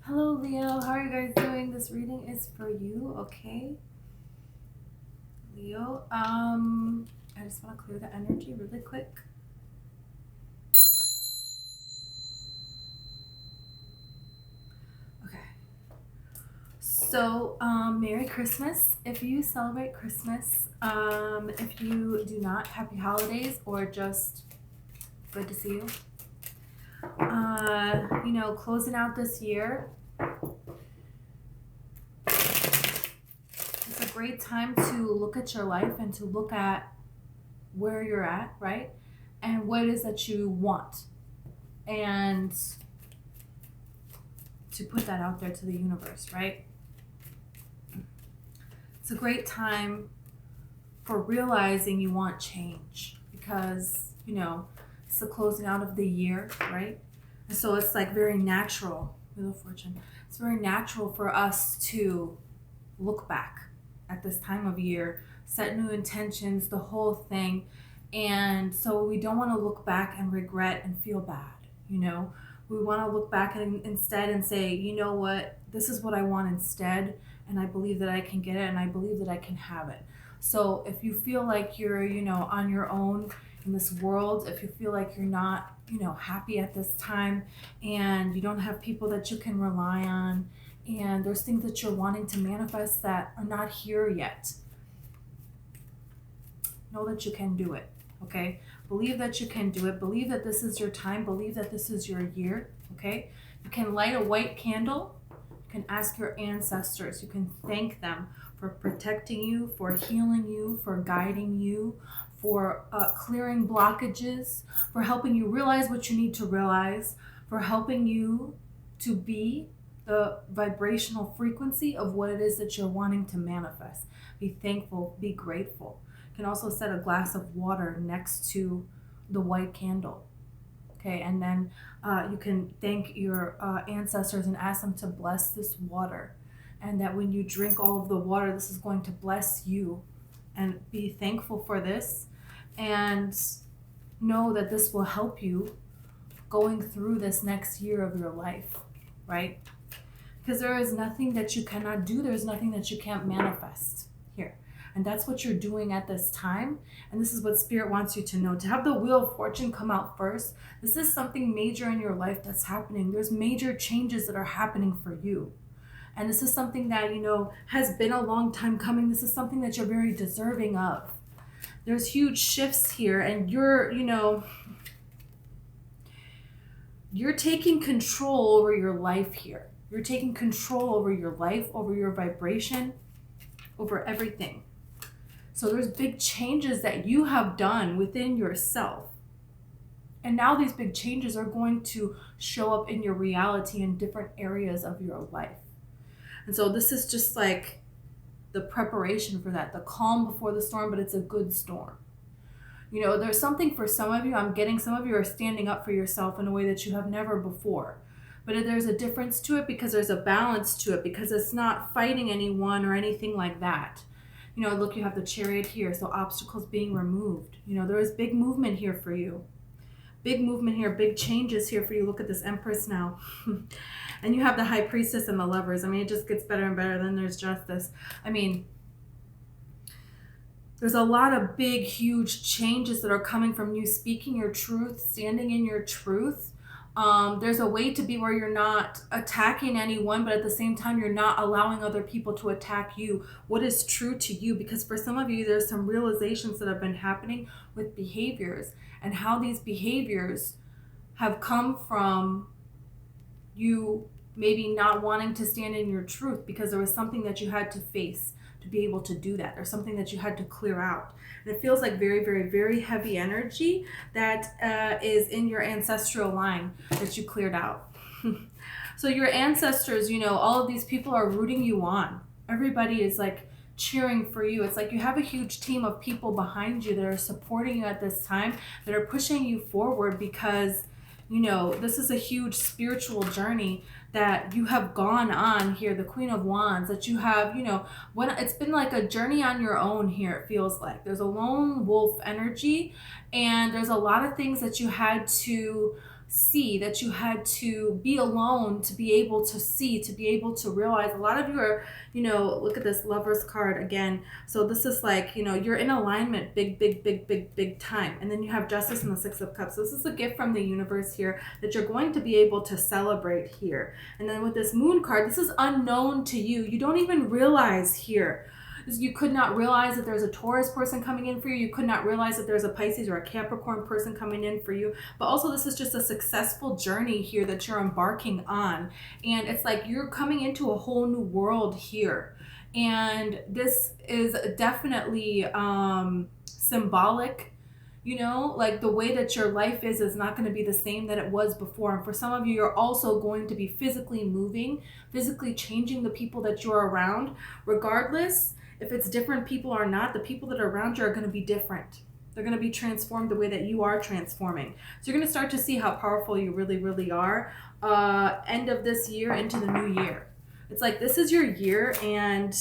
Hello, Leo. How are you guys doing? This reading is for you, okay? Leo, I just want to clear the energy really quick. Okay. So, Merry Christmas if you celebrate Christmas. If you do not, happy holidays, or just good to see you. Closing out this year. It's a great time to look at your life and to look at where you're at, right? And what it is that you want. And to put that out there to the universe, right? It's a great time for realizing you want change because, it's the closing out of the year, right? And so it's like very natural, Wheel of Fortune. It's very natural for us to look back at this time of year, set new intentions, the whole thing. And so we don't want to look back and regret and feel bad. We want to look back and instead and say, you know what, this is what I want instead, and I believe that I can get it, and I believe that I can have it. So if you feel like you're, on your own in this world, if you feel like you're not, happy at this time, and you don't have people that you can rely on, and there's things that you're wanting to manifest that are not here yet, know that you can do it, okay? Believe that you can do it. Believe that this is your time. Believe that this is your year, okay? You can light a white candle. You can ask your ancestors. You can thank them for protecting you, for healing you, for guiding you, for clearing blockages, for helping you realize what you need to realize, for helping you to be the vibrational frequency of what it is that you're wanting to manifest. Be thankful, be grateful. You can also set a glass of water next to the white candle. Okay, and then you can thank your ancestors and ask them to bless this water. And that when you drink all of the water, this is going to bless you. And be thankful for this. And know that this will help you going through this next year of your life, right? Because there is nothing that you cannot do. There's nothing that you can't manifest here. And that's what you're doing at this time. And this is what Spirit wants you to know. To have the Wheel of Fortune come out first, this is something major in your life that's happening. There's major changes that are happening for you. And this is something that, has been a long time coming. This is something that you're very deserving of. There's huge shifts here, and you're taking control over your life here. You're taking control over your life, over your vibration, over everything. So there's big changes that you have done within yourself. And now these big changes are going to show up in your reality in different areas of your life. And so this is just like the preparation for that, the calm before the storm, but it's a good storm. There's something for some of you. I'm getting some of you are standing up for yourself in a way that you have never before. But there's a difference to it because there's a balance to it, because it's not fighting anyone or anything like that. Look, you have the Chariot here, so obstacles being removed. There is big movement here for you. Big movement here, big changes here for you. Look at this Empress now. And you have the High Priestess and the Lovers. It just gets better and better. Then there's Justice. There's a lot of big, huge changes that are coming from you speaking your truth, standing in your truth. There's a way to be where you're not attacking anyone, but at the same time, you're not allowing other people to attack you. What is true to you? Because for some of you, there's some realizations that have been happening with behaviors and how these behaviors have come from you maybe not wanting to stand in your truth because there was something that you had to face to be able to do that. There's something that you had to clear out. And it feels like very, very, very heavy energy that is in your ancestral line that you cleared out. So your ancestors, all of these people are rooting you on. Everybody is like cheering for you. It's like you have a huge team of people behind you that are supporting you at this time, that are pushing you forward because, this is a huge spiritual journey that you have gone on here, the Queen of Wands, that you have, when it's been like a journey on your own here, it feels like. There's a lone wolf energy, and there's a lot of things that you had to see, that you had to be alone to be able to see, to be able to realize. A lot of you are, look at this Lover's card again. So this is like, you're in alignment big time. And then you have Justice and the Six of Cups. So this is a gift from the universe here that you're going to be able to celebrate here. And then with this Moon card, this is unknown to you. You don't even realize here. You could not realize that there's a Taurus person coming in for you. You could not realize that there's a Pisces or a Capricorn person coming in for you. But also this is just a successful journey here that you're embarking on. And it's like you're coming into a whole new world here. And this is definitely symbolic. Like the way that your life is not going to be the same that it was before. And for some of you, you're also going to be physically moving, physically changing the people that you're around. Regardless if it's different people or not, the people that are around you are going to be different. They're going to be transformed the way that you are transforming. So you're going to start to see how powerful you really are. End of this year into the new year. It's like this is your year, and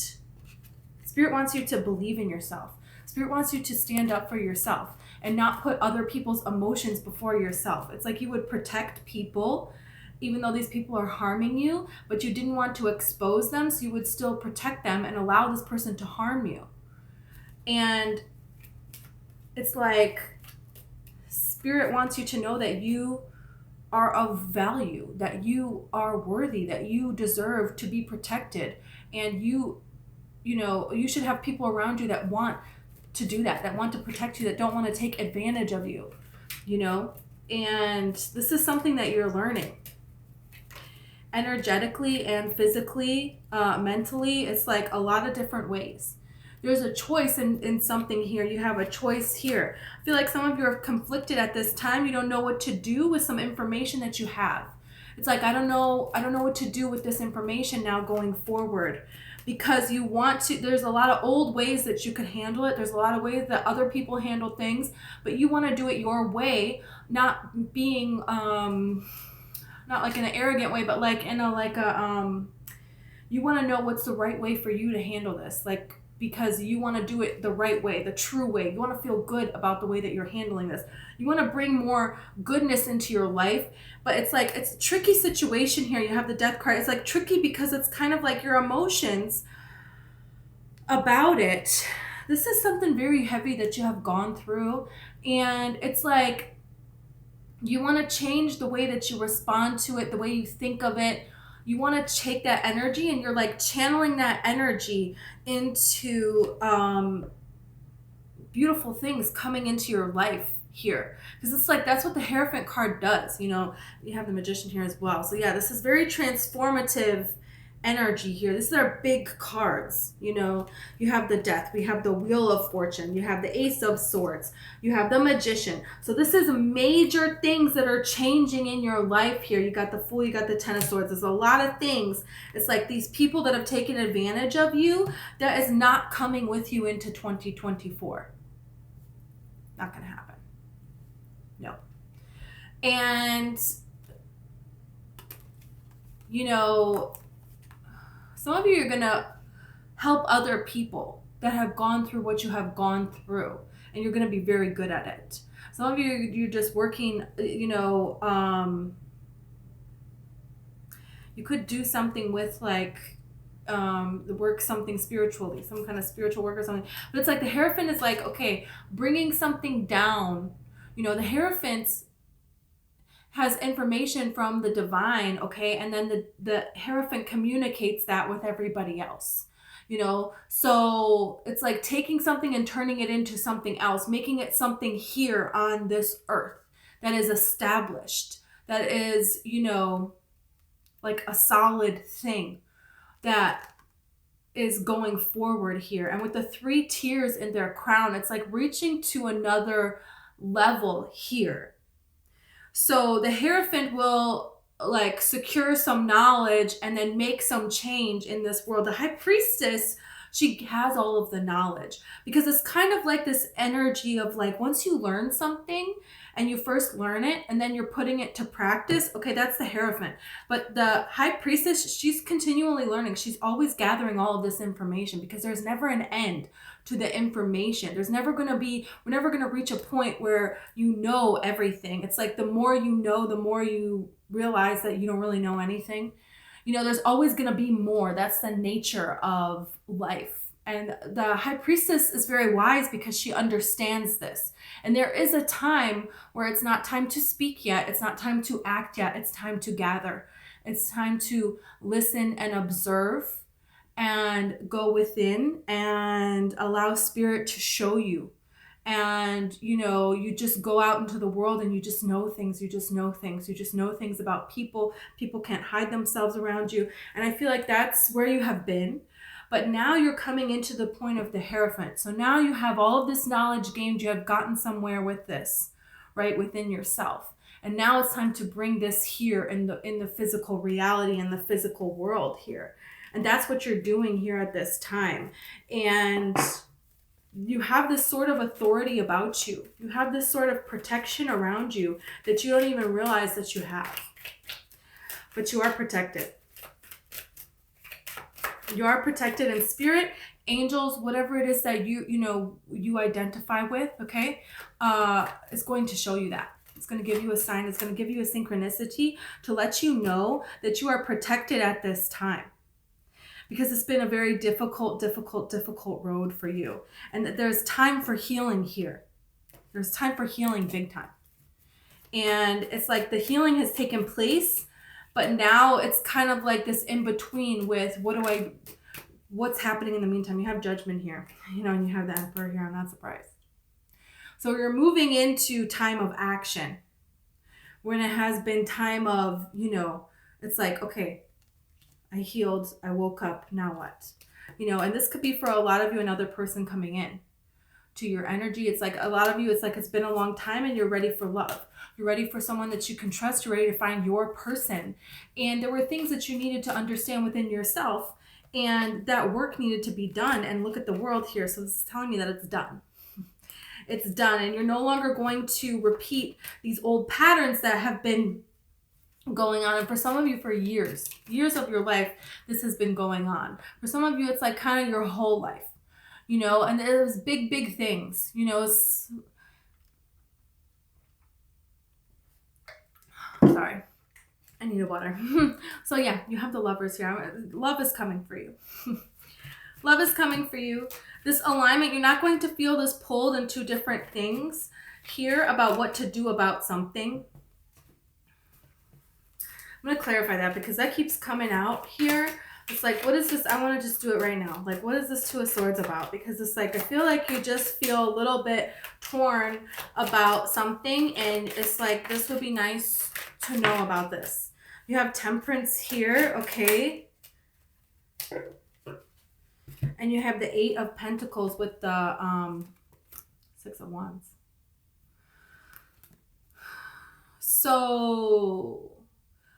Spirit wants you to believe in yourself. Spirit wants you to stand up for yourself and not put other people's emotions before yourself. It's like you would protect people even though these people are harming you, but you didn't want to expose them, so you would still protect them and allow this person to harm you. And it's like Spirit wants you to know that you are of value, that you are worthy, that you deserve to be protected, and you should have people around you that want to do that want to protect you, that don't want to take advantage of you, and this is something that you're learning. Energetically and physically, mentally, it's like a lot of different ways. There's a choice in something here. You have a choice here. I feel like some of you are conflicted at this time. You don't know what to do with some information that you have. It's like, I don't know what to do with this information now going forward, because you want to, there's a lot of old ways that you could handle it. There's a lot of ways that other people handle things, but you want to do it your way, not being, not like in an arrogant way, but like in a, you want to know what's the right way for you to handle this. Like, because you want to do it the right way, the true way. You want to feel good about the way that you're handling this. You want to bring more goodness into your life, but it's like, it's a tricky situation here. You have the Death card. It's like tricky because it's kind of like your emotions about it. This is something very heavy that you have gone through, and it's like, you want to change the way that you respond to it, the way you think of it. You want to take that energy, and you're like channeling that energy into beautiful things coming into your life here. Because it's like, that's what the Hierophant card does. You have the Magician here as well. So yeah, this is very transformative energy here. These are big cards. You have the Death, we have the Wheel of Fortune, you have the Ace of Swords, you have the Magician. So this is major things that are changing in your life here. You got the Fool, you got the Ten of Swords. There's a lot of things. It's like these people that have taken advantage of you, that is not coming with you into 2024. Not gonna happen. No. And some of you are going to help other people that have gone through what you have gone through, and you're going to be very good at it. Some of you, you're just working, you could do something with like, work something spiritually, some kind of spiritual work or something. But it's like the Hierophant is like, okay, bringing something down. The Hierophant has information from the divine, okay, and then the Hierophant communicates that with everybody else, so it's like taking something and turning it into something else, making it something here on this earth that is established, that is, like a solid thing that is going forward here. And with the 3 tiers in their crown, it's like reaching to another level here. So the Hierophant will like secure some knowledge and then make some change in this world. The High Priestess, she has all of the knowledge, because it's kind of like this energy of like, once you learn something and you first learn it and then you're putting it to practice, okay, that's the Hierophant. But the High Priestess, she's continually learning. She's always gathering all of this information because there's never an end to the information. We're never going to reach a point where you know everything. It's like the more you know, the more you realize that you don't really know anything. There's always going to be more. That's the nature of life. And the High Priestess is very wise because she understands this. And there is a time where it's not time to speak yet. It's not time to act yet. It's time to gather. It's time to listen and observe and go within and allow Spirit to show you. And, you just go out into the world and you just know things. You just know things. You just know things about people. People can't hide themselves around you. And I feel like that's where you have been. But now you're coming into the point of the Hierophant. So now you have all of this knowledge gained. You have gotten somewhere with this, right, within yourself. And now it's time to bring this here in the physical reality, in the physical world here. And that's what you're doing here at this time. And you have this sort of authority about you. You have this sort of protection around you that you don't even realize that you have. But you are protected. You are protected in spirit, angels, whatever it is that you identify with, okay? It's going to show you that. It's going to give you a sign. It's going to give you a synchronicity to let you know that you are protected at this time. Because it's been a very difficult road for you. And that there's time for healing here. There's time for healing big time. And it's like the healing has taken place, but now it's kind of like this in between with what's happening in the meantime. You have Judgment here, and you have the Emperor here. I'm not surprised. So you're moving into time of action when it has been time of, it's like, okay, I healed, I woke up, now what? And this could be for a lot of you another person coming in to your energy. It's like a lot of you, it's like it's been a long time and you're ready for love. You're ready for someone that you can trust. You're ready to find your person. And there were things that you needed to understand within yourself, and that work needed to be done. And look at the world here. So this is telling me that it's done. It's done. And you're no longer going to repeat these old patterns that have been going on. And for some of you, for years of your life, this has been going on. For some of you, it's like kind of your whole life, and there's big things, sorry, I need a water. So yeah, you have the Lovers here. Love is coming for you. Love is coming for you. This alignment, you're not going to feel this pulled in two different things here about what to do about something. I'm going to clarify that because that keeps coming out here. It's like, what is this? I want to just do it right now. Like, what is this Two of Swords about? Because it's like, I feel like you just feel a little bit torn about something. And it's like, this would be nice to know about this. You have Temperance here, okay? And you have the Eight of Pentacles with the Six of Wands. So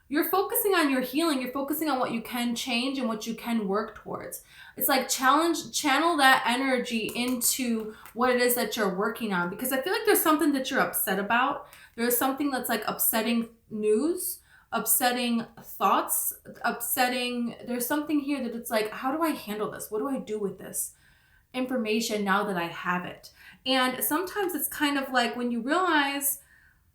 you're focusing on your healing. You're focusing on what you can change and what you can work towards. It's like channel that energy into what it is that you're working on. Because I feel like there's something that you're upset about. There's something that's like upsetting news, upsetting thoughts, there's something here that it's like, how do I handle this? What do I do with this information now that I have it? And sometimes it's kind of like when you realize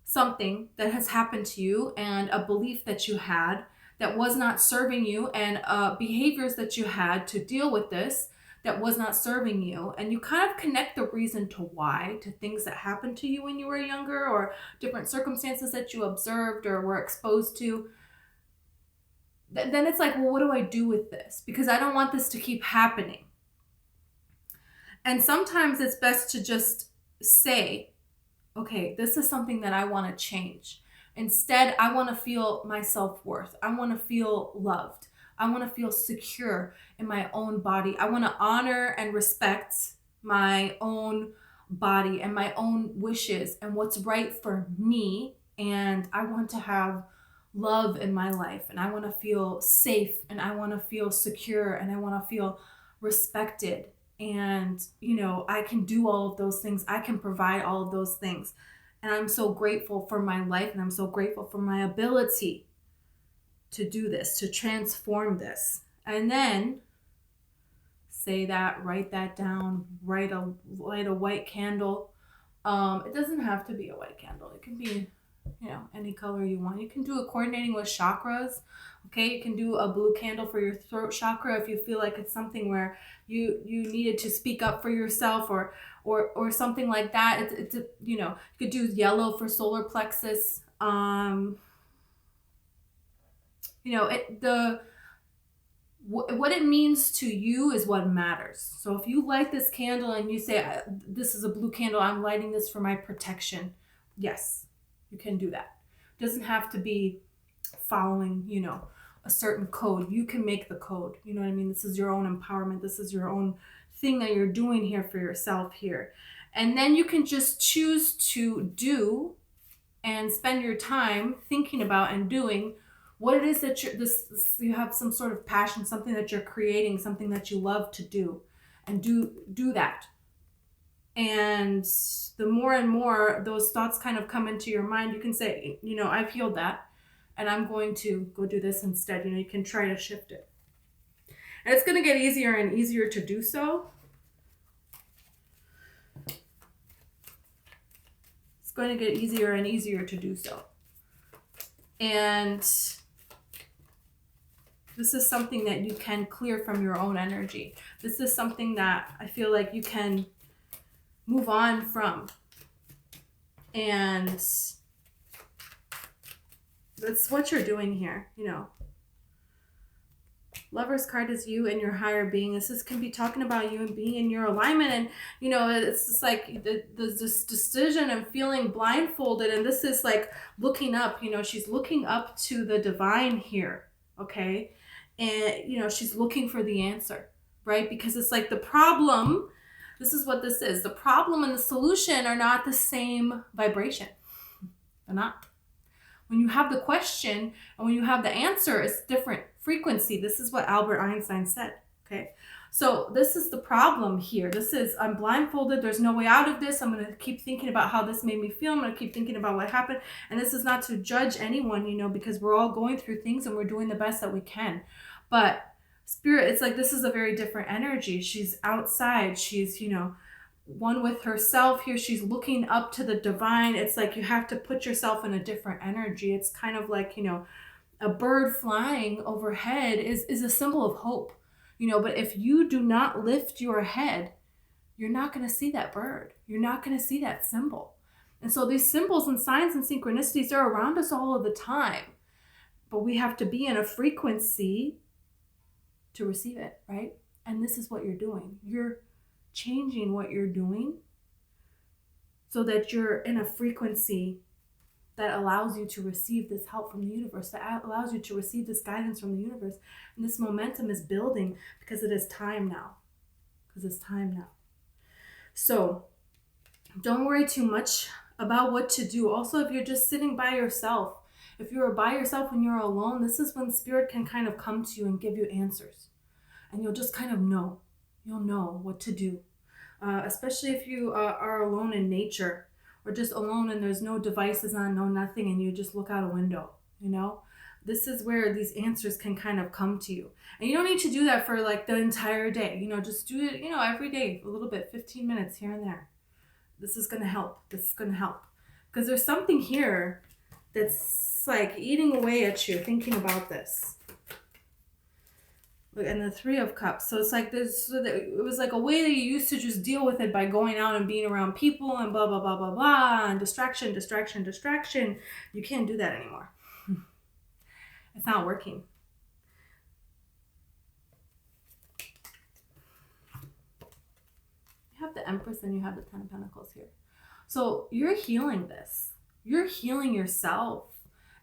something that has happened to you and a belief that you had that was not serving you, and behaviors that you had to deal with this that was not serving you, and you kind of connect the reason to why to things that happened to you when you were younger, or different circumstances that you observed or were exposed to. Then it's like, well, what do I do with this? Because I don't want this to keep happening. And sometimes it's best to just say, okay, this is something that I want to change. Instead, I want to feel my self-worth. I want to feel loved. I want to feel secure in my own body. I want to honor and respect my own body and my own wishes and what's right for me. And I want to have love in my life, and I want to feel safe, and I want to feel secure, and I want to feel respected. And, I can do all of those things. I can provide all of those things. And I'm so grateful for my life, and I'm so grateful for my ability to do this, to transform this. And then say that, write that down, light a white candle. It doesn't have to be a white candle. It can be, any color you want. You can do it coordinating with chakras. Okay, you can do a blue candle for your throat chakra if you feel like it's something where you needed to speak up for yourself, or something like that. It's you could do yellow for solar plexus. What it means to you is what matters. So if you light this candle and you say, this is a blue candle, I'm lighting this for my protection. Yes, you can do that. It doesn't have to be following, a certain code. You can make the code. You know what I mean? This is your own empowerment. This is your own thing that you're doing here for yourself here. And then you can just choose to do and spend your time thinking about and doing what it is that you have some sort of passion, something that you're creating, something that you love to do, and do that. And the more and more those thoughts kind of come into your mind, you can say, I've healed that, and I'm going to go do this instead. You can try to shift it. And it's going to get easier and easier to do so. It's going to get easier and easier to do so. And this is something that you can clear from your own energy. This is something that I feel like you can move on from. And that's what you're doing here, Lover's card is you and your higher being. This can be talking about you and being in your alignment. And, it's just like this decision and feeling blindfolded. And this is like looking up, she's looking up to the divine here. Okay. And, she's looking for the answer, right? Because it's like the problem, this is what this is. The problem and the solution are not the same vibration. They're not. When you have the question and when you have the answer, it's different frequency. This is what Albert Einstein said, okay? So this is the problem here. I'm blindfolded. There's no way out of this. I'm going to keep thinking about how this made me feel. I'm going to keep thinking about what happened. And this is not to judge anyone, because we're all going through things and we're doing the best that we can. But spirit, it's like this is a very different energy. She's outside. She's, one with herself here. She's looking up to the divine. It's like you have to put yourself in a different energy. It's kind of like, a bird flying overhead is a symbol of hope, but if you do not lift your head, you're not going to see that bird. You're not going to see that symbol. And so these symbols and signs and synchronicities are around us all of the time, but we have to be in a frequency to receive it, right? And this is what you're doing. You're changing what you're doing so that you're in a frequency that allows you to receive this help from the universe, that allows you to receive this guidance from the universe. And this momentum is building because it is time now. So don't worry too much about what to do. Also, if you're just sitting by yourself, if you're by yourself when you're alone, this is when spirit can kind of come to you and give you answers. And you'll just kind of know. You'll know what to do. Especially if you are alone in nature, or just alone and there's no devices on, no nothing, and you just look out a window, This is where these answers can kind of come to you. And you don't need to do that for like the entire day. Just do it, every day, a little bit, 15 minutes here and there. This is going to help. Because there's something here that's like eating away at you thinking about this. And the Three of Cups. So it's like it was like a way that you used to just deal with it by going out and being around people and blah, blah, blah, blah, blah, and distraction. You can't do that anymore. It's not working. You have the Empress and you have the Ten of Pentacles here. So you're healing this. You're healing yourself,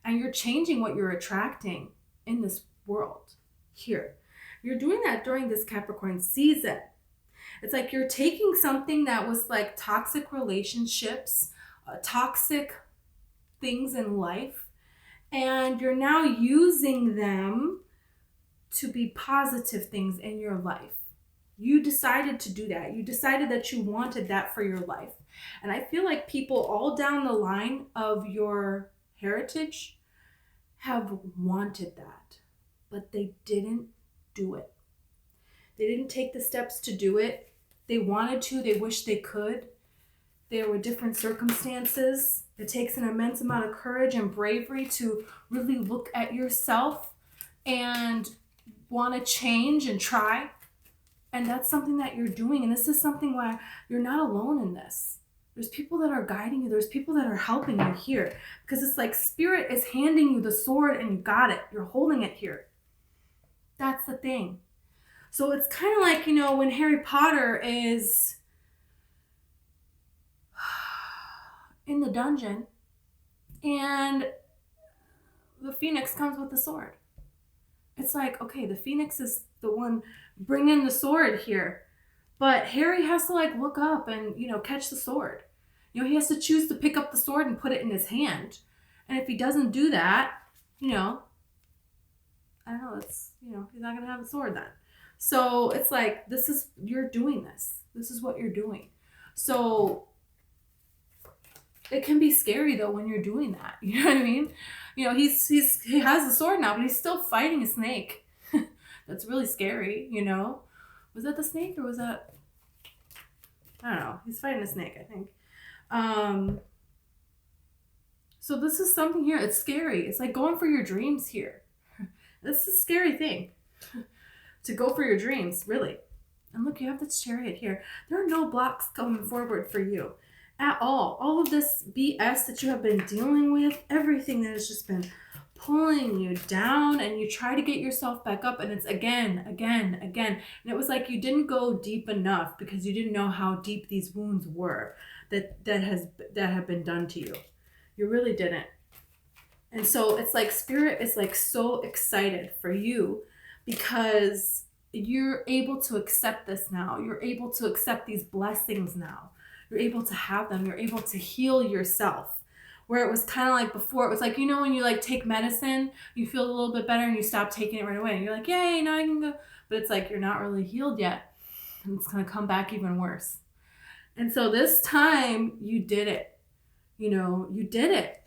and you're changing what you're attracting in this world here. You're doing that during this Capricorn season. It's like you're taking something that was like toxic relationships, toxic things in life, and you're now using them to be positive things in your life. You decided to do that. You decided that you wanted that for your life. And I feel like people all down the line of your heritage have wanted that, but they didn't do it. They didn't take the steps to do it. They wanted to, they wished they could. There were different circumstances. It takes an immense amount of courage and bravery to really look at yourself and want to change and try. And that's something that you're doing. And this is something where you're not alone in this. There's people that are guiding you. There's people that are helping you here. Because it's like Spirit is handing you the sword and you got it. You're holding it here. That's the thing. So it's kind of like, when Harry Potter is in the dungeon and the Phoenix comes with the sword. It's like, okay, the Phoenix is the one bringing the sword here. But Harry has to look up and, catch the sword. He has to choose to pick up the sword and put it in his hand. And if he doesn't do that, I don't know, it's, he's not going to have a sword then. So it's like, you're doing this. This is what you're doing. So it can be scary though when you're doing that. You know what I mean? He has the sword now, but he's still fighting a snake. That's really scary, Was that the snake or was that? I don't know. He's fighting a snake, I think. So this is something here. It's scary. It's like going for your dreams here. This is a scary thing. To go for your dreams, really. And look, you have this chariot here. There are no blocks coming forward for you at all. All of this BS that you have been dealing with, everything that has just been pulling you down, and you try to get yourself back up, and it's again. And it was like you didn't go deep enough because you didn't know how deep these wounds were that have been done to you. You really didn't. And so it's like Spirit is so excited for you because you're able to accept this now. You're able to accept these blessings now. You're able to have them. You're able to heal yourself. Where it was kind of like before, it was like, when you take medicine, you feel a little bit better and you stop taking it right away. And you're like, yay, now I can go. But it's like, you're not really healed yet. And it's going to come back even worse. And so this time you did it. You did it.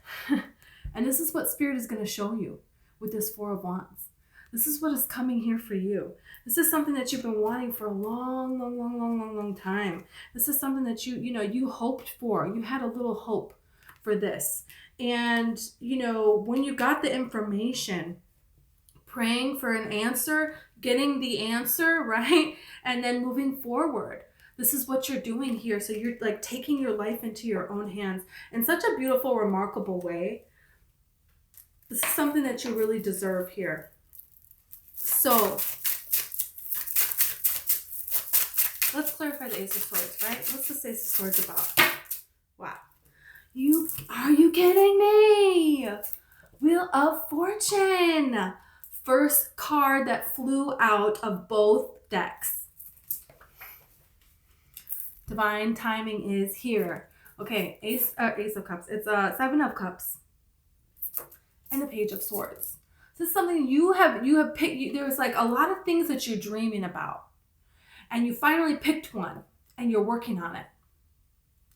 And this is what Spirit is going to show you with this Four of Wands. This is what is coming here for you. This is something that you've been wanting for a long time. This is something that you hoped for. You had a little hope for this. And, when you got the information, praying for an answer, getting the answer, right? And then moving forward. This is what you're doing here. So you're taking your life into your own hands in such a beautiful, remarkable way. This is something that you really deserve here. So let's clarify the Ace of Swords, right? What's this Ace of Swords about? Wow. Are you kidding me? Wheel of Fortune. First card that flew out of both decks. Divine timing is here. Okay, Ace of Cups. It's Seven of Cups. And the Page of Swords. This is something you have picked. There's a lot of things that you're dreaming about. And you finally picked one. And you're working on it.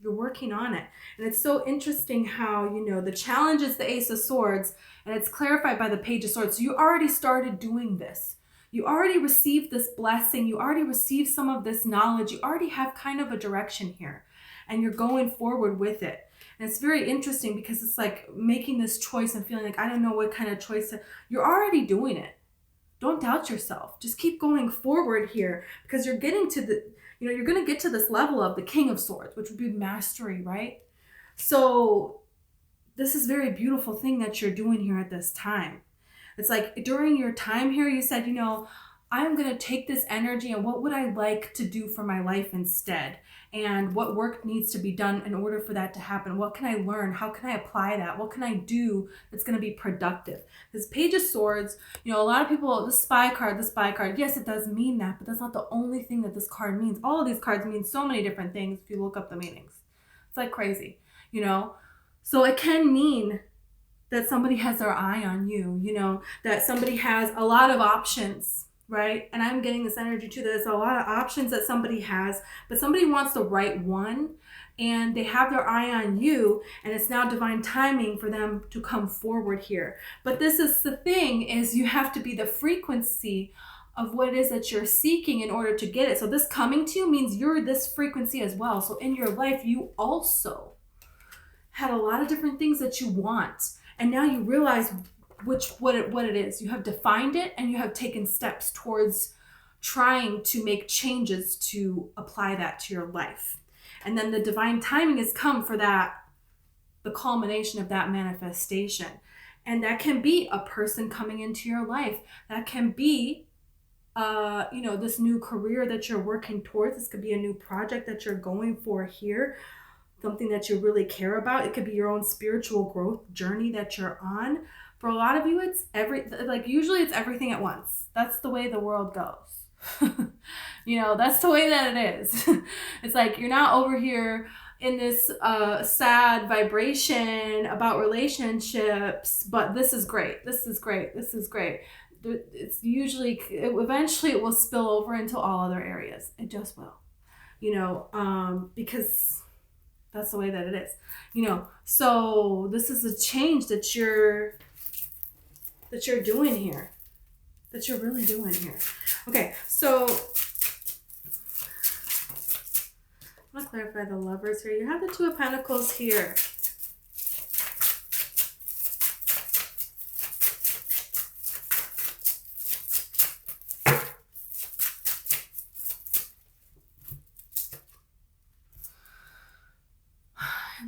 You're working on it. And it's so interesting how, the challenge is the Ace of Swords. And it's clarified by the Page of Swords. So you already started doing this. You already received this blessing. You already received some of this knowledge. You already have kind of a direction here. And you're going forward with it. And it's very interesting because it's like making this choice and feeling like, I don't know what kind of choice. You're already doing it. Don't doubt yourself. Just keep going forward here because you're getting to you're going to get to this level of the King of Swords, which would be mastery, right? So this is a very beautiful thing that you're doing here at this time. It's like during your time here, you said, I'm going to take this energy and what would I like to do for my life instead? And what work needs to be done in order for that to happen? What can I learn? How can I apply that? What can I do that's going to be productive? This Page of Swords, a lot of people, the spy card, yes, it does mean that, but that's not the only thing that this card means. All of these cards mean so many different things if you look up the meanings. It's like crazy, So it can mean that somebody has their eye on you, that somebody has a lot of options right? And I'm getting this energy too. There's a lot of options that somebody has, but somebody wants the right one, and they have their eye on you, and it's now divine timing for them to come forward here. But this is the thing, is you have to be the frequency of what it is that you're seeking in order to get it. So this coming to you means you're this frequency as well. So in your life, you also had a lot of different things that you want, and now you realize what it is. You have defined it, and you have taken steps towards trying to make changes to apply that to your life. And then the divine timing has come for that, the culmination of that manifestation. And that can be a person coming into your life. That can be, this new career that you're working towards. This could be a new project that you're going for here. Something that you really care about. It could be your own spiritual growth journey that you're on. For a lot of you, it's usually it's everything at once. That's the way the world goes. That's the way that it is. It's like you're not over here in this sad vibration about relationships, but this is great. This is great. This is great. It's usually, eventually it will spill over into all other areas. It just will, because that's the way that it is, so this is a change that you're doing here, that you're really doing here. Okay, so I'm going to clarify the Lovers here. You have the Two of Pentacles here.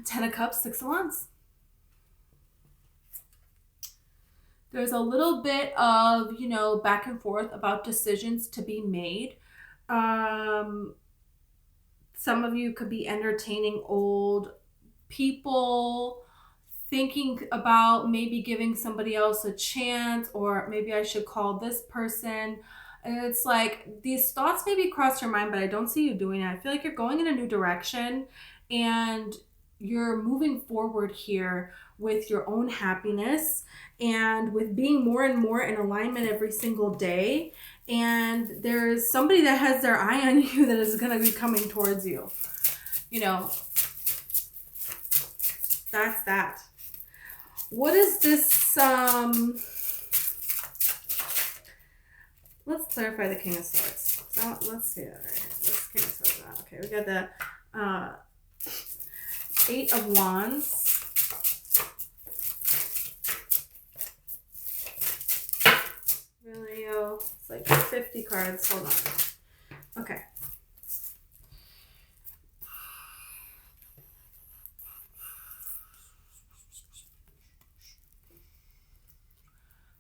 Ten of Cups, Six of Wands. There's a little bit of, back and forth about decisions to be made. Some of you could be entertaining old people, thinking about maybe giving somebody else a chance, or maybe I should call this person. And it's like these thoughts maybe cross your mind, but I don't see you doing it. I feel like you're going in a new direction, and you're moving forward here with your own happiness and with being more and more in alignment every single day. And there's somebody that has their eye on you that is going to be coming towards you. That's that. What is this? Let's clarify the King of Swords. So let's see that right here. What's King of Swords now? Okay, we got the Eight of Wands. Really, it's like 50 cards. Hold on. Okay.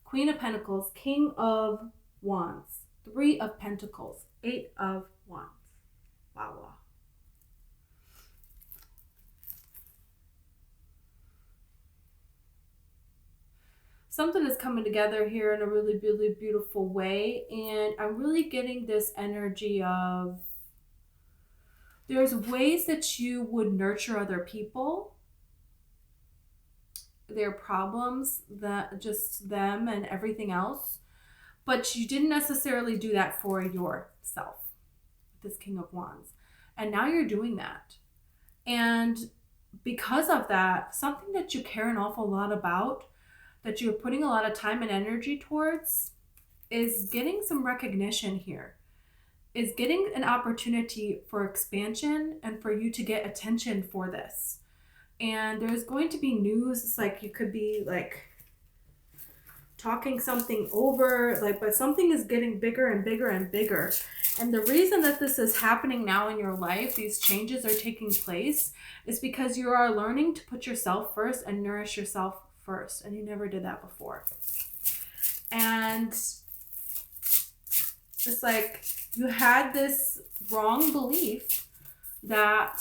Queen of Pentacles, King of Wands, Three of Pentacles, Eight of Wands. Wow. Something is coming together here in a really, really beautiful way. And I'm really getting this energy of there's ways that you would nurture other people, their problems, just them and everything else. But you didn't necessarily do that for yourself, this King of Wands. And now you're doing that. And because of that, something that you care an awful lot about, that you're putting a lot of time and energy towards, is getting some recognition here, is getting an opportunity for expansion and for you to get attention for this. And there's going to be news. It's like you could be like talking something over, but something is getting bigger and bigger and bigger. And the reason that this is happening now in your life, these changes are taking place, is because you are learning to put yourself first and nourish yourself first, and you never did that before. And it's like you had this wrong belief that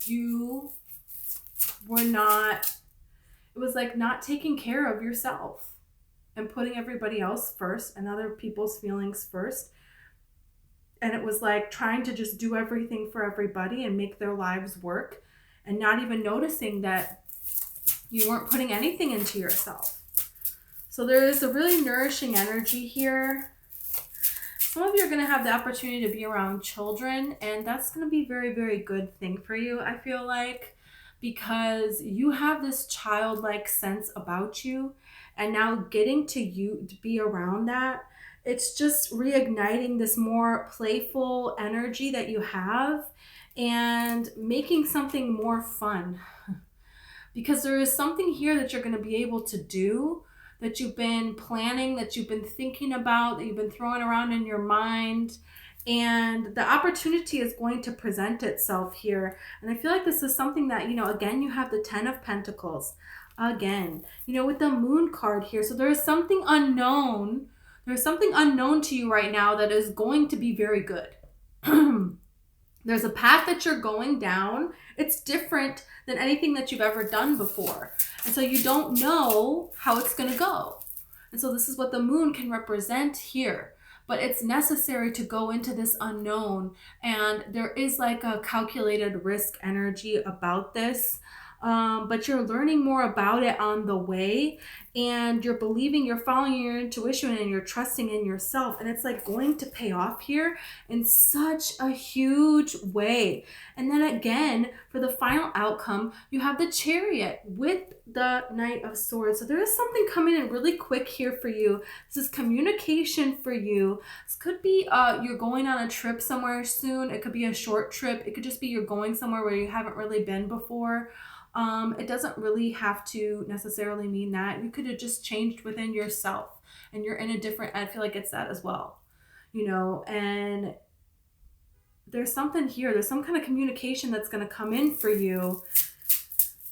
you were not, it was like not taking care of yourself and putting everybody else first and other people's feelings first. And it was like trying to just do everything for everybody and make their lives work, and not even noticing that you weren't putting anything into yourself. So there is a really nourishing energy here. Some of you are going to have the opportunity to be around children, and that's going to be a very, very good thing for you, I feel like, because you have this childlike sense about you, and now getting to be around that, it's just reigniting this more playful energy that you have and making something more fun. Because there is something here that you're going to be able to do, that you've been planning, that you've been thinking about, that you've been throwing around in your mind. And the opportunity is going to present itself here. And I feel like this is something that, again, you have the 10 of Pentacles. Again, with the Moon card here. So there is something unknown. There's something unknown to you right now that is going to be very good. There's a path that you're going down. It's different than anything that you've ever done before. And so you don't know how it's going to go. And so this is what the Moon can represent here. But it's necessary to go into this unknown. And there is like a calculated risk energy about this. But you're learning more about it on the way, and you're believing, you're following your intuition, and you're trusting in yourself. And it's like going to pay off here in such a huge way. And then again, for the final outcome, you have the Chariot with the Knight of Swords. So there is something coming in really quick here for you. This is communication for you. This could be you're going on a trip somewhere soon. It could be a short trip. It could just be you're going somewhere where you haven't really been before. It doesn't really have to necessarily mean that. You could have just changed within yourself, and you're in a different, I feel like it's that as well, and there's something here. There's some kind of communication that's going to come in for you,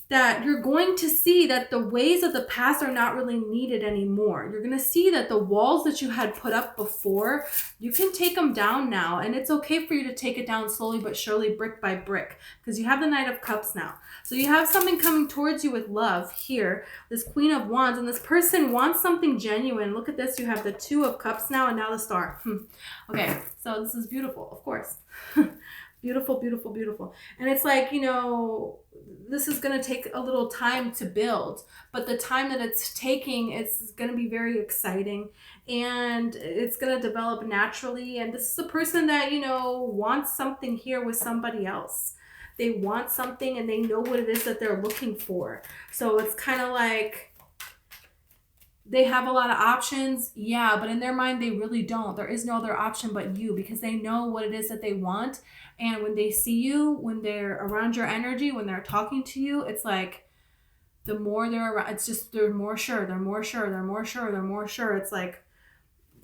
that you're going to see that the ways of the past are not really needed anymore. You're going to see that the walls that you had put up before, you can take them down now. And it's okay for you to take it down slowly but surely, brick by brick, because you have the Knight of Cups now. So you have something coming towards you with love here, this Queen of Wands, and this person wants something genuine. Look at this. You have the Two of Cups now, and now the Star. Okay, so this is beautiful, of course. Beautiful, beautiful, beautiful. And it's like, this is going to take a little time to build, but the time that it's taking, it's going to be very exciting, and it's going to develop naturally. And this is a person that, wants something here with somebody else. They want something, and they know what it is that they're looking for. So it's kind of like they have a lot of options. Yeah, but in their mind, they really don't. There is no other option but you, because they know what it is that they want. And when they see you, when they're around your energy, when they're talking to you, it's like the more they're around, it's just they're more sure, they're more sure, they're more sure, they're more sure. It's like,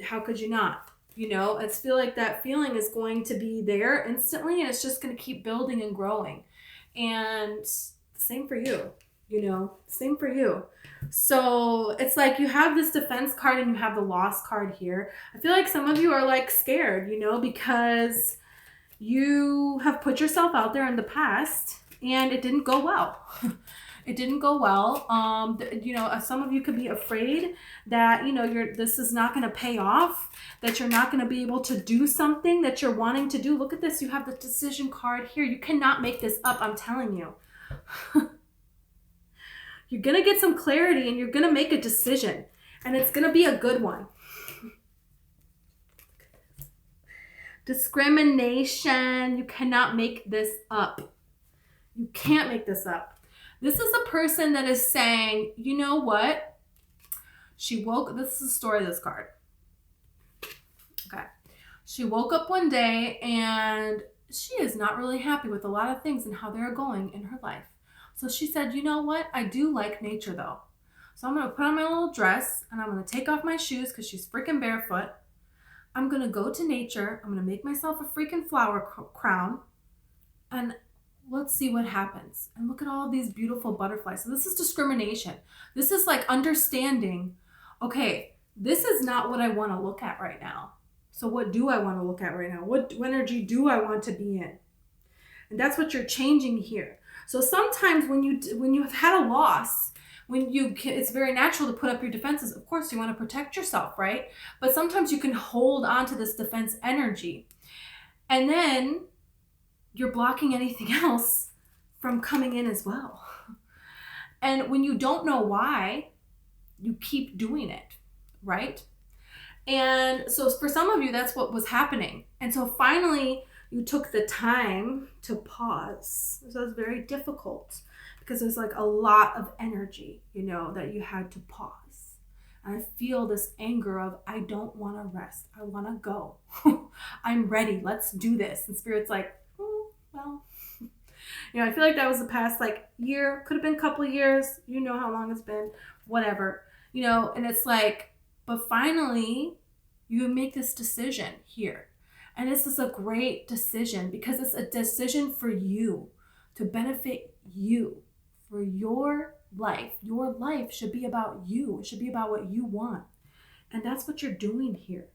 how could you not? I feel like that feeling is going to be there instantly, and it's just going to keep building and growing. And same for you, same for you. So it's like you have this Defense card and you have the Loss card here. I feel like some of you are like scared, because you have put yourself out there in the past and it didn't go well. It didn't go well. Some of you could be afraid that, this is not going to pay off, that you're not going to be able to do something that you're wanting to do. Look at this. You have the Decision card here. You cannot make this up. I'm telling you. You're going to get some clarity, and you're going to make a decision, and it's going to be a good one. Discrimination. You cannot make this up. You can't make this up. This is a person that is saying, you know what? This is the story of this card. Okay. She woke up one day and she is not really happy with a lot of things and how they're going in her life. So she said, you know what? I do like nature though. So I'm going to put on my little dress and I'm going to take off my shoes because she's freaking barefoot. I'm going to go to nature. I'm going to make myself a freaking flower crown, and let's see what happens. And look at all of these beautiful butterflies. So this is discrimination. This is like understanding, okay, this is not what I want to look at right now. So what do I want to look at right now? What energy do I want to be in? And that's what you're changing here. So sometimes when you've had a loss, it's very natural to put up your defenses. Of course, you want to protect yourself, right? But sometimes you can hold on to this defense energy, and then you're blocking anything else from coming in as well. And when you don't know why, you keep doing it, right? And so for some of you, that's what was happening. And so finally, you took the time to pause. So it was very difficult because there's like a lot of energy, you know, that you had to pause. And I feel this anger of, I don't want to rest. I want to go. I'm ready. Let's do this. And Spirit's like, well, you know, I feel like that was the past like year, could have been a couple of years. You know how long it's been, whatever, you know, and it's like, but finally you make this decision here. And this is a great decision because it's a decision for you to benefit you, for your life. Your life should be about you. It should be about what you want. And that's what you're doing here.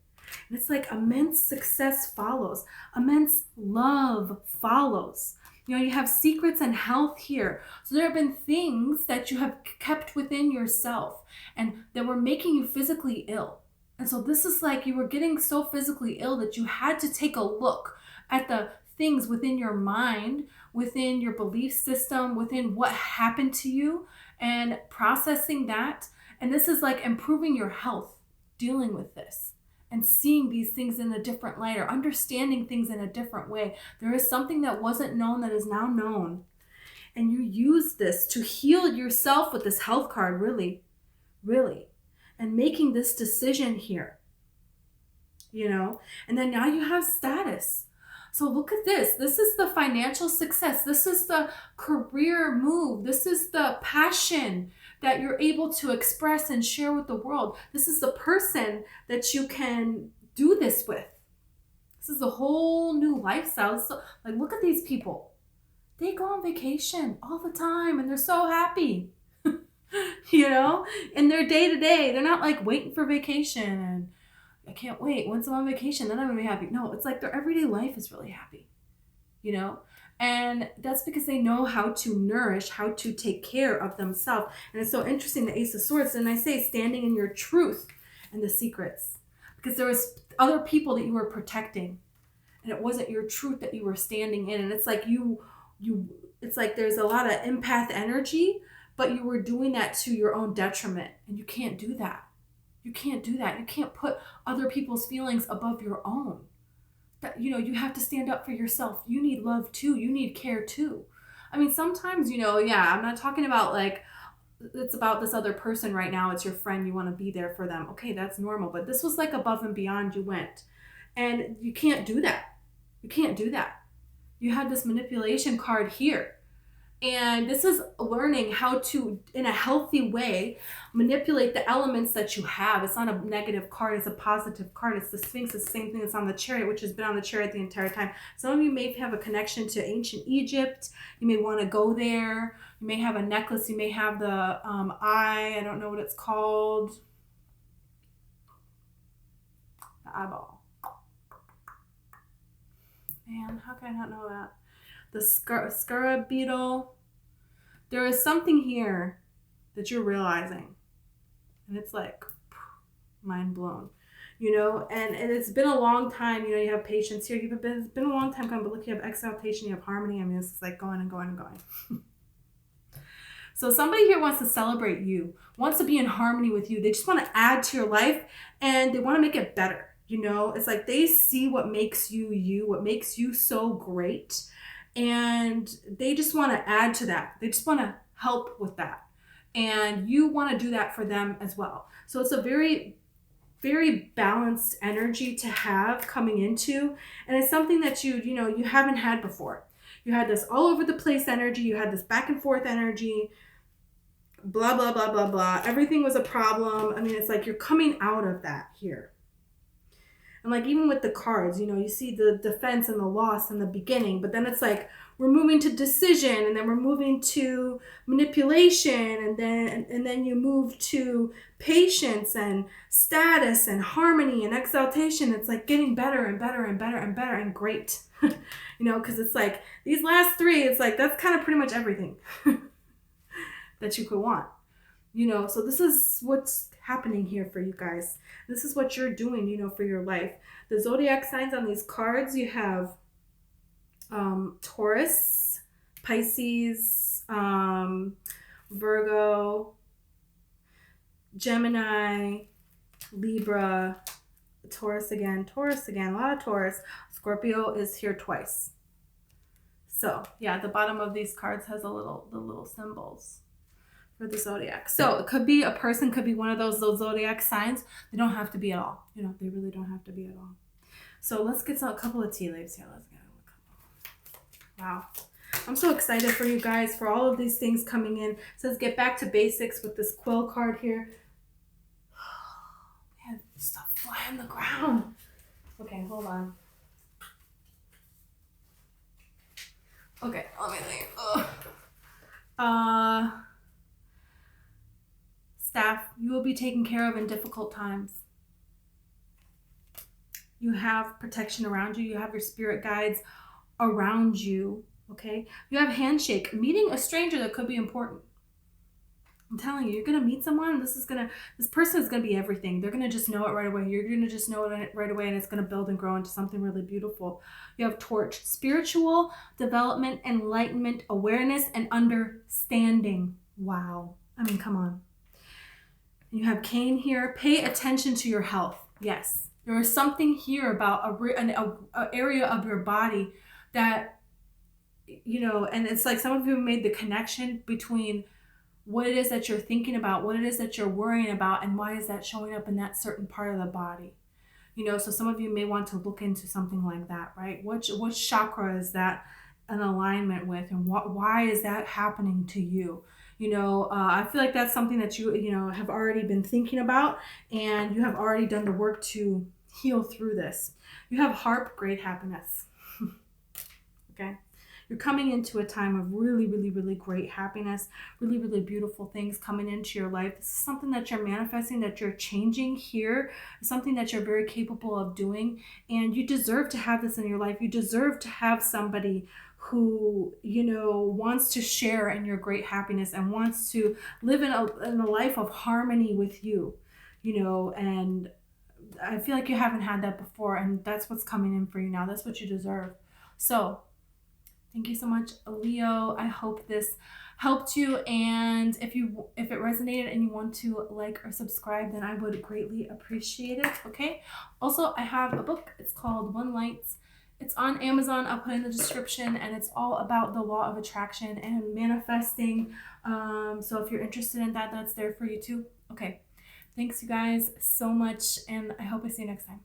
And it's like immense success follows. Immense love follows. You know, you have secrets and health here. So there have been things that you have kept within yourself and that were making you physically ill. And so this is like you were getting so physically ill that you had to take a look at the things within your mind, within your belief system, within what happened to you and processing that. And this is like improving your health, dealing with this and seeing these things in a different light or understanding things in a different way. There is something that wasn't known that is now known. And you use this to heal yourself with this health card, really, really. And making this decision here, you know, and then now you have status. So look at this. This is the financial success. This is the career move. This is the passion that you're able to express and share with the world. This is the person that you can do this with. This is a whole new lifestyle. So, like, look at these people. They go on vacation all the time and they're so happy. You know, in their day to day, they're not like waiting for vacation and I can't wait. Once I'm on vacation, then I'm gonna be happy. No, it's like their everyday life is really happy, you know, and that's because they know how to nourish, how to take care of themselves. And it's so interesting, the Ace of Swords, and I say standing in your truth and the secrets, because there was other people that you were protecting, and it wasn't your truth that you were standing in. And it's like it's like there's a lot of empath energy. But you were doing that to your own detriment. And you can't do that. You can't do that. You can't put other people's feelings above your own. That, you know, you have to stand up for yourself. You need love too. You need care too. I mean, sometimes, you know, yeah, I'm not talking about like, it's about this other person right now. It's your friend. You want to be there for them. Okay, that's normal. But this was like above and beyond you went. And you can't do that. You can't do that. You had this manipulation card here. And this is learning how to, in a healthy way, manipulate the elements that you have. It's not a negative card, it's a positive card. It's the Sphinx, it's the same thing that's on the Chariot, which has been on the Chariot the entire time. Some of you may have a connection to ancient Egypt. You may want to go there. You may have a necklace. You may have the eye. I don't know what it's called. The eyeball. Man, how can I not know that? The scarab beetle. There is something here that you're realizing. And it's like, mind blown. You know, and it's been a long time. You know, you have patience here. It's been a long time coming, but look, you have exaltation, you have harmony. I mean, it's like going and going and going. So somebody here wants to celebrate you, wants to be in harmony with you. They just want to add to your life and they want to make it better. You know, it's like they see what makes you you, what makes you so great. And they just want to add to that. They just want to help with that. And you want to do that for them as well. So it's a very, very balanced energy to have coming into. And it's something that you know, you haven't had before. You had this all over the place energy. You had this back and forth energy. Blah, blah, blah, blah, blah. Everything was a problem. I mean, it's like you're coming out of that here. And like even with the cards, you know, you see the defense and the loss in the beginning, but then it's like we're moving to decision, and then we're moving to manipulation, and then you move to patience and status and harmony and exaltation. It's like getting better and better and better and better and great, you know, because it's like these last three, it's like that's kind of pretty much everything that you could want, you know. So this is what's happening here for you guys. This is what you're doing, you know, for your life. The zodiac signs on these cards, you have Taurus, Pisces, Virgo, Gemini, Libra, Taurus again, a lot of Taurus. Scorpio is here twice. So yeah, the bottom of these cards has the little symbols for the zodiac. So it could be a person, could be one of those zodiac signs. They don't have to be at all. You know, they really don't have to be at all. So let's get a couple of tea leaves here. Let's get a couple. Wow. I'm so excited for you guys, for all of these things coming in. It says get back to basics with this quill card here. Man, stuff fly on the ground. Okay, hold on. Okay, let me think. Staff, you will be taken care of in difficult times. You have protection around you. You have your spirit guides around you. Okay. You have handshake. Meeting a stranger that could be important. I'm telling you, you're gonna meet someone. This person is gonna be everything. They're gonna just know it right away. You're gonna just know it right away, and it's gonna build and grow into something really beautiful. You have torch. Spiritual development, enlightenment, awareness, and understanding. Wow. I mean, come on. You have cane here. Pay attention to your health. Yes. There is something here about an area of your body that, you know, and it's like some of you made the connection between what it is that you're thinking about, what it is that you're worrying about, and why is that showing up in that certain part of the body. You know, so some of you may want to look into something like that, right? What chakra is that in alignment with, and why is that happening to you? You know, I feel like that's something that you know, have already been thinking about, and you have already done the work to heal through this. You have harp, great happiness. Okay. You're coming into a time of really, really, really great happiness, really, really beautiful things coming into your life. This is something that you're manifesting, that you're changing here, something that you're very capable of doing, and you deserve to have this in your life. You deserve to have somebody who, you know, wants to share in your great happiness and wants to live in a life of harmony with you, you know, and I feel like you haven't had that before, and that's what's coming in for you now. That's what you deserve. So thank you so much, Leo. I hope this helped you, and if it resonated and you want to like or subscribe, then I would greatly appreciate it. Okay. Also, I have a book. It's called One Lights. It's on Amazon. I'll put it in the description, and it's all about the law of attraction and manifesting. So if you're interested in that, that's there for you too. Okay. Thanks you guys so much, and I hope I see you next time.